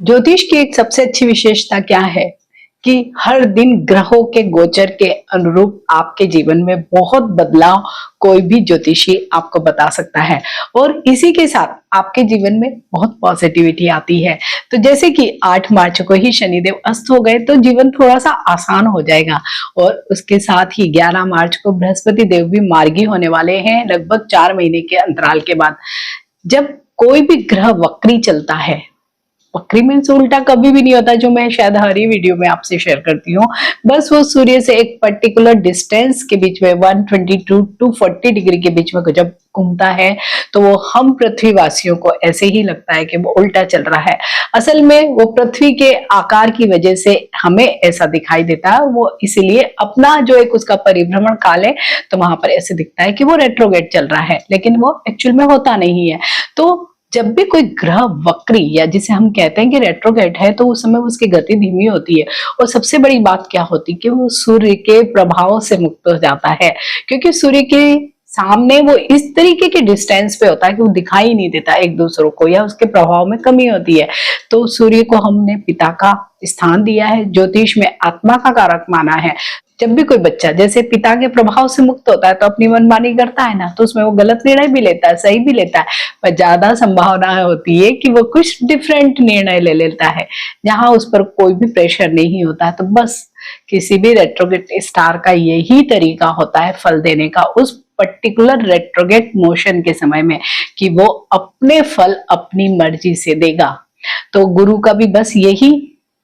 ज्योतिष की एक सबसे अच्छी विशेषता क्या है कि हर दिन ग्रहों के गोचर के अनुरूप आपके जीवन में बहुत बदलाव कोई भी ज्योतिषी आपको बता सकता है और इसी के साथ आपके जीवन में बहुत पॉजिटिविटी आती है। तो जैसे कि 8 मार्च को ही शनिदेव अस्त हो गए तो जीवन थोड़ा सा आसान हो जाएगा और उसके साथ ही 11 मार्च को बृहस्पति देव भी मार्गी होने वाले हैं लगभग 4 महीने के अंतराल के बाद। जब कोई भी ग्रह वक्री चलता है, वक्री मीन्स उल्टा कभी भी नहीं होता, जो मैं शायद हर ही वीडियो में आपसे शेयर करती हूँ। बस वो सूर्य से एक पर्टिकुलर डिस्टेंस के बीच में 122 टू 40 डिग्री के बीच में जब घूमता है तो वो हम पृथ्वीवासियों को ऐसे ही लगता है कि वो उल्टा चल रहा है। असल में वो पृथ्वी के आकार की वजह से हमें ऐसा दिखाई देता है, वो इसीलिए अपना जो एक उसका परिभ्रमण काल है तो वहां पर ऐसे दिखता है कि वो रेट्रोगेट चल रहा है, लेकिन वो एक्चुअल में होता नहीं है। तो जब भी कोई ग्रह वक्री या जिसे हम कहते हैं कि रेट्रोगेट है तो उस समय उसकी गति धीमी होती है और सबसे बड़ी बात क्या होती है कि वो सूर्य के प्रभाव से मुक्त हो जाता है, क्योंकि सूर्य के सामने वो इस तरीके के डिस्टेंस पे होता है कि वो दिखाई नहीं देता एक दूसरों को या उसके प्रभाव में कमी होती है। तो सूर्य को हमने पिता का स्थान दिया है, ज्योतिष में आत्मा का कारक माना है। जब भी कोई बच्चा जैसे पिता के प्रभाव से मुक्त होता है तो अपनी मनमानी करता है ना, तो उसमें वो गलत निर्णय भी लेता है, सही भी लेता है, पर ज्यादा संभावना होती है कि वो कुछ डिफरेंट निर्णय ले लेता है जहां उस पर कोई भी प्रेशर नहीं होता है। तो बस किसी भी रेट्रोगेट स्टार का यही तरीका होता है फल देने का उस पर्टिकुलर रेट्रोगेट मोशन के समय में, कि वो अपने फल अपनी मर्जी से देगा। तो गुरु का भी बस यही,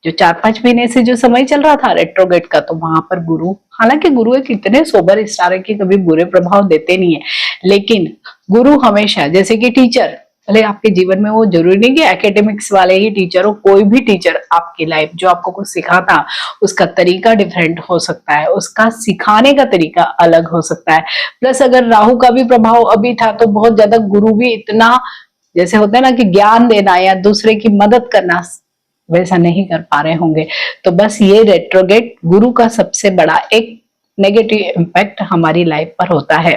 जो 4-5 महीने से जो समय चल रहा था रेट्रोगेट का, तो वहां पर गुरु, हालांकि गुरु एक इतने सोबर स्टार है कि कभी बुरे प्रभाव देते नहीं है, लेकिन गुरु हमेशा, जैसे कि टीचर, भले आपके जीवन में वो जरूरी नहीं कि एकेडमिक्स वाले ही टीचर हो, कोई भी टीचर आपकी लाइफ जो आपको कुछ सिखाता उसका तरीका डिफरेंट हो सकता है, उसका सिखाने का तरीका अलग हो सकता है। प्लस अगर राहु का भी प्रभाव अभी था तो बहुत ज्यादा गुरु भी इतना, जैसे होता है ना कि ज्ञान देना या दूसरे की मदद करना, वैसा नहीं कर पा रहे होंगे। तो बस ये रेट्रोगेट गुरु का सबसे बड़ा एक नेगेटिव इम्पैक्ट हमारी लाइफ पर होता है।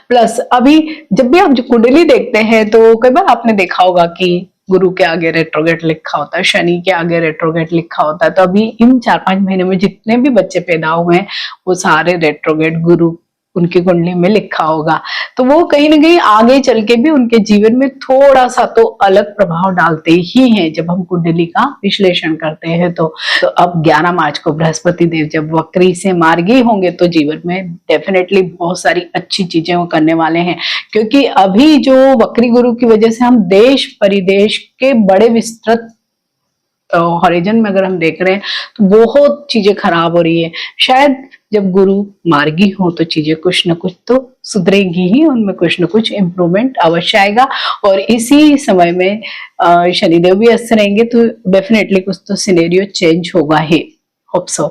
प्लस अभी जब भी आप कुंडली देखते हैं तो कई बार आपने देखा होगा कि गुरु के आगे रेट्रोगेट लिखा होता है, शनि के आगे रेट्रोगेट लिखा होता है। तो अभी इन 4-5 महीने में जितने भी बच्चे पैदा हुए हैं वो सारे रेट्रोगेट गुरु उनकी कुंडली में लिखा होगा। तो वो कहीं ना कहीं आगे चल के भी उनके जीवन में थोड़ा सा तो अलग प्रभाव डालते ही हैं जब हम कुंडली का विश्लेषण करते हैं। तो अब 11 मार्च को बृहस्पति देव जब वक्री से मार्गी होंगे तो जीवन में डेफिनेटली बहुत सारी अच्छी चीजें वो करने वाले हैं, क्योंकि अभी जो वक्री गुरु की वजह से हम देश परिदेश के बड़े विस्तृत हॉरिजन में अगर हम देख रहे हैं तो बहुत चीजें खराब हो रही है। शायद जब गुरु मार्गी हो तो चीजें कुछ न कुछ तो सुधरेंगी ही, उनमें कुछ न कुछ इम्प्रूवमेंट अवश्य आएगा। और इसी समय में शनिदेव भी अस्त रहेंगे तो डेफिनेटली कुछ तो सिनेरियो चेंज होगा ही, होप सो।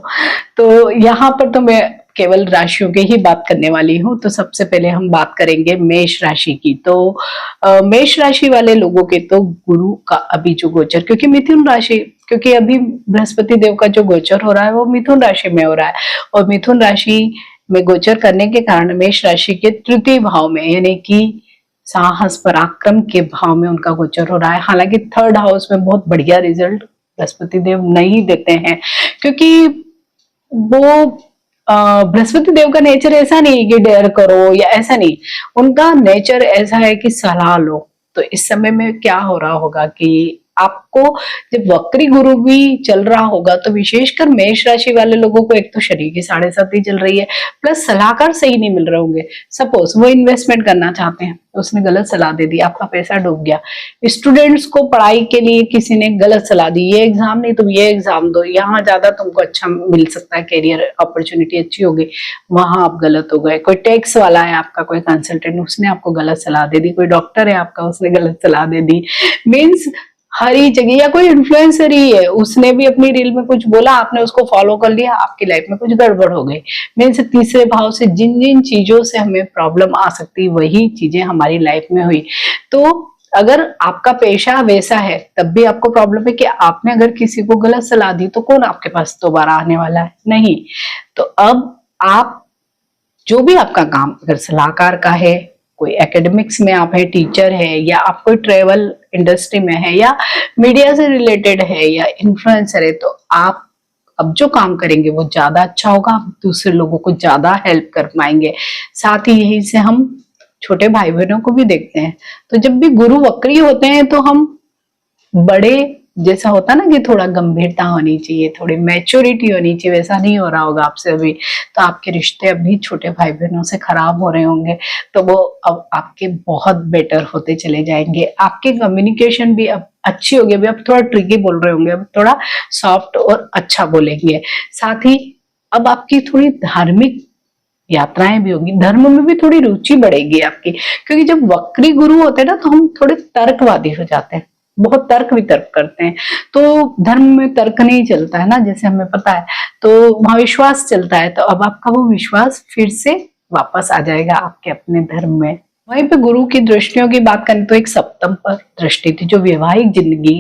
तो यहाँ पर तो मैं केवल राशियों की ही बात करने वाली हूँ। तो सबसे पहले हम बात करेंगे मेष राशि की। तो मेष राशि वाले लोगों के तो गुरु का अभी जो गोचर, क्योंकि मिथुन राशि, क्योंकि अभी बृहस्पति देव का जो गोचर हो रहा है वो मिथुन राशि में हो रहा है और मिथुन राशि में गोचर करने के कारण मेष राशि के तृतीय भाव में, यानी कि साहस पराक्रम के भाव में उनका गोचर हो रहा है। हालांकि थर्ड हाउस में बहुत बढ़िया रिजल्ट बृहस्पति देव नहीं देते हैं, क्योंकि वो बृहस्पति देव का नेचर ऐसा नहीं कि डेयर करो या ऐसा नहीं, उनका नेचर ऐसा है कि सलाह लो। तो इस समय में क्या हो रहा होगा कि आपको जब वक्री गुरु भी चल रहा होगा तो विशेषकर मेष राशि वाले लोगों को एक तो शनि की 7.5 चल रही है, प्लस सलाहकार सही नहीं मिल रहे होंगे। सपोज वो इन्वेस्टमेंट करना चाहते हैं तो उसने गलत सलाह दे दी, आपका पैसा डूब गया। स्टूडेंट्स को पढ़ाई के लिए किसी ने गलत सलाह दी, ये एग्जाम नहीं तुम ये एग्जाम दो, यहाँ ज्यादा तुमको अच्छा मिल सकता है, कैरियर अपॉर्चुनिटी अच्छी होगी, वहां आप गलत हो गए। कोई टैक्स वाला है आपका, कोई कंसल्टेंट, उसने आपको गलत सलाह दे दी, कोई डॉक्टर है आपका, उसने गलत सलाह दे दी। मीन्स हर ही जगह, या कोई इन्फ्लुएंसर ही है, उसने भी अपनी रील में कुछ बोला, आपने उसको फॉलो कर लिया, आपकी लाइफ में कुछ गड़बड़ हो गई। मीन्स तीसरे भाव से जिन जिन चीजों से हमें प्रॉब्लम आ सकती वही चीजें हमारी लाइफ में हुई। तो अगर आपका पेशा वैसा है तब भी आपको प्रॉब्लम है कि आपने अगर किसी को गलत सलाह दी तो कौन आपके पास दोबारा आने वाला है? नहीं। तो अब आप जो भी आपका काम अगर सलाहकार का है, कोई एकेडमिक्स में आप है, टीचर है, या आप कोई ट्रेवल इंडस्ट्री में है, या मीडिया से रिलेटेड है, या इन्फ्लुएंसर है, तो आप अब जो काम करेंगे वो ज्यादा अच्छा होगा, आप दूसरे लोगों को ज्यादा हेल्प कर पाएंगे। साथ ही यही से हम छोटे भाई बहनों को भी देखते हैं, तो जब भी गुरु वक्री होते हैं तो हम बड़े, जैसा होता ना कि थोड़ा गंभीरता होनी चाहिए, थोड़ी मैच्योरिटी होनी चाहिए, वैसा नहीं हो रहा होगा आपसे अभी, तो आपके रिश्ते अभी छोटे भाई बहनों से खराब हो रहे होंगे, तो वो अब आपके बहुत बेटर होते चले जाएंगे। आपकी कम्युनिकेशन भी अब अच्छी होगी, अभी आप थोड़ा ट्रिकी बोल रहे होंगे, अब थोड़ा सॉफ्ट और अच्छा बोलेंगे। साथ ही अब आपकी थोड़ी धार्मिक यात्राएं भी होंगी, धर्म में भी थोड़ी रुचि बढ़ेगी आपकी, क्योंकि जब वक्री गुरु होते हैं ना तो हम थोड़े तर्कवादी हो जाते हैं, बहुत तर्क वितर्क करते हैं, तो धर्म में तर्क नहीं चलता है ना, जैसे हमें पता है, तो वहां विश्वास चलता है, तो अब आपका वो विश्वास फिर से वापस आ जाएगा आपके अपने धर्म में। वहीं पे गुरु की दृष्टियों की बात करें तो एक सप्तम पर दृष्टि थी जो वैवाहिक जिंदगी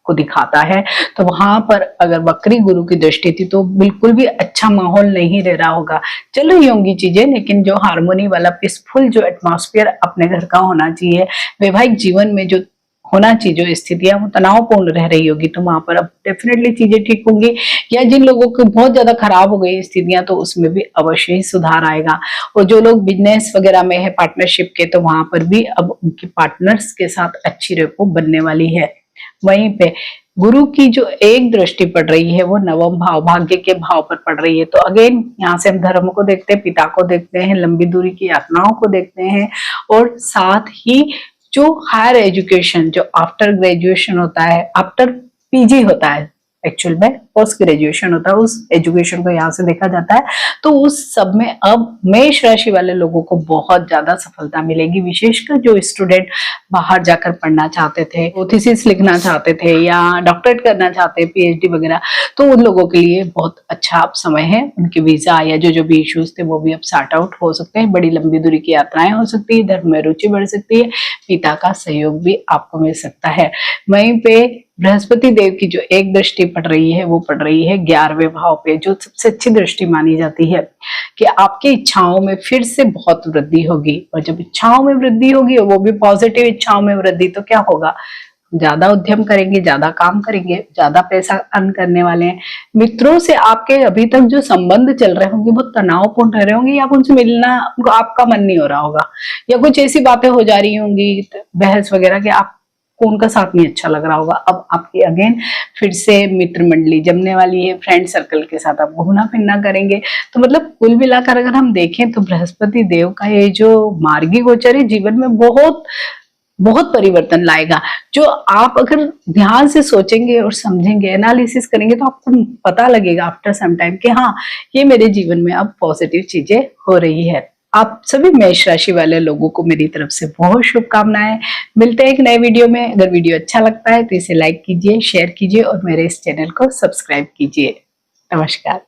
को दिखाता है, तो वहां पर अगर वक्री गुरु की दृष्टि थी तो बिल्कुल भी अच्छा माहौल नहीं रह रहा होगा, चल रही होंगी चीजें, लेकिन जो हार्मोनी वाला पीसफुल जो एटमॉस्फेयर अपने घर का होना चाहिए, वैवाहिक जीवन में जो होना चाहिए जो स्थितियां वो तनावपूर्ण रह रही होगी, तो वहां पर अब डेफिनेटली चीजें ठीक होंगी, या जिन लोगों को बहुत ज्यादा खराब हो गई स्थितियां तो उसमें भी अवश्य ही सुधार आएगा। और जो लोग बिजनेस वगैरह में है पार्टनरशिप के, तो वहां पर भी अब उनके पार्टनर्स के साथ अच्छी रेपो बनने वाली है। वहीं पे गुरु की जो एक दृष्टि पड़ रही है वो नवम भाव भाग्य के भाव पर पड़ रही है, तो अगेन यहाँ से हम धर्म को देखते हैं, पिता को देखते हैं, लंबी दूरी की यात्राओं को देखते हैं, और साथ ही जो हायर एजुकेशन जो आफ्टर ग्रेजुएशन होता है, आफ्टर पीजी होता है, एक्चुअल में पोस्ट ग्रेजुएशन होता है, उस एजुकेशन को यहाँ से देखा जाता है, तो उस सब में अब मेष राशि वाले लोगों को बहुत ज्यादा सफलता मिलेगी, विशेषकर जो स्टूडेंट बाहर जाकर पढ़ना चाहते थे, थीसिस लिखना चाहते थे, या डॉक्टरेट करना चाहते हैं, पीएचडी वगैरह, तो उन लोगों के लिए बहुत अच्छा अब समय है, उनके वीजा या जो भी इश्यूज थे वो भी अब सॉर्ट आउट हो सकते हैं, बड़ी लंबी दूरी की यात्राएं हो सकती है, धर्म में रुचि बढ़ सकती है, पिता का सहयोग भी आपको मिल सकता है। वहीं पे बृहस्पति देव की जो एक दृष्टि पड़ रही है वो पड़ रही है 11वें भाव पे, जो सबसे अच्छी दृष्टि मानी जाती है कि आपकी इच्छाओं में फिर से बहुत वृद्धि होगी, और जब इच्छाओं में वृद्धि होगी और वो भी पॉजिटिव इच्छाओं में वृद्धि, तो क्या होगा, ज्यादा उद्यम करेंगे, ज्यादा काम करेंगे, ज्यादा पैसा अर्न करने वाले हैं। मित्रों से आपके अभी तक जो संबंध चल रहे होंगे वो तनावपूर्ण रह रहे होंगे, या उनसे मिलना आपका मन नहीं हो रहा होगा, या कुछ ऐसी बातें हो जा रही होंगी बहस वगैरह कि आप को उनका साथ नहीं अच्छा लग रहा होगा। अब आपकी अगेन फिर से मित्र मंडली जमने वाली है, फ्रेंड सर्कल के साथ आप घूमना फिरना करेंगे, तो मतलब कुल मिलाकर अगर हम देखें तो बृहस्पति देव का ये जो मार्गी गोचर है जीवन में बहुत बहुत परिवर्तन लाएगा, जो आप अगर ध्यान से सोचेंगे और समझेंगे, एनालिसिस करेंगे, तो आपको पता लगेगा आफ्टर सम टाइम कि हाँ ये मेरे जीवन में अब पॉजिटिव चीजें हो रही है। आप सभी मेष राशि वाले लोगों को मेरी तरफ से बहुत शुभकामनाएं। मिलते हैं एक नए वीडियो में। अगर वीडियो अच्छा लगता है तो इसे लाइक कीजिए, शेयर कीजिए और मेरे इस चैनल को सब्सक्राइब कीजिए। नमस्कार।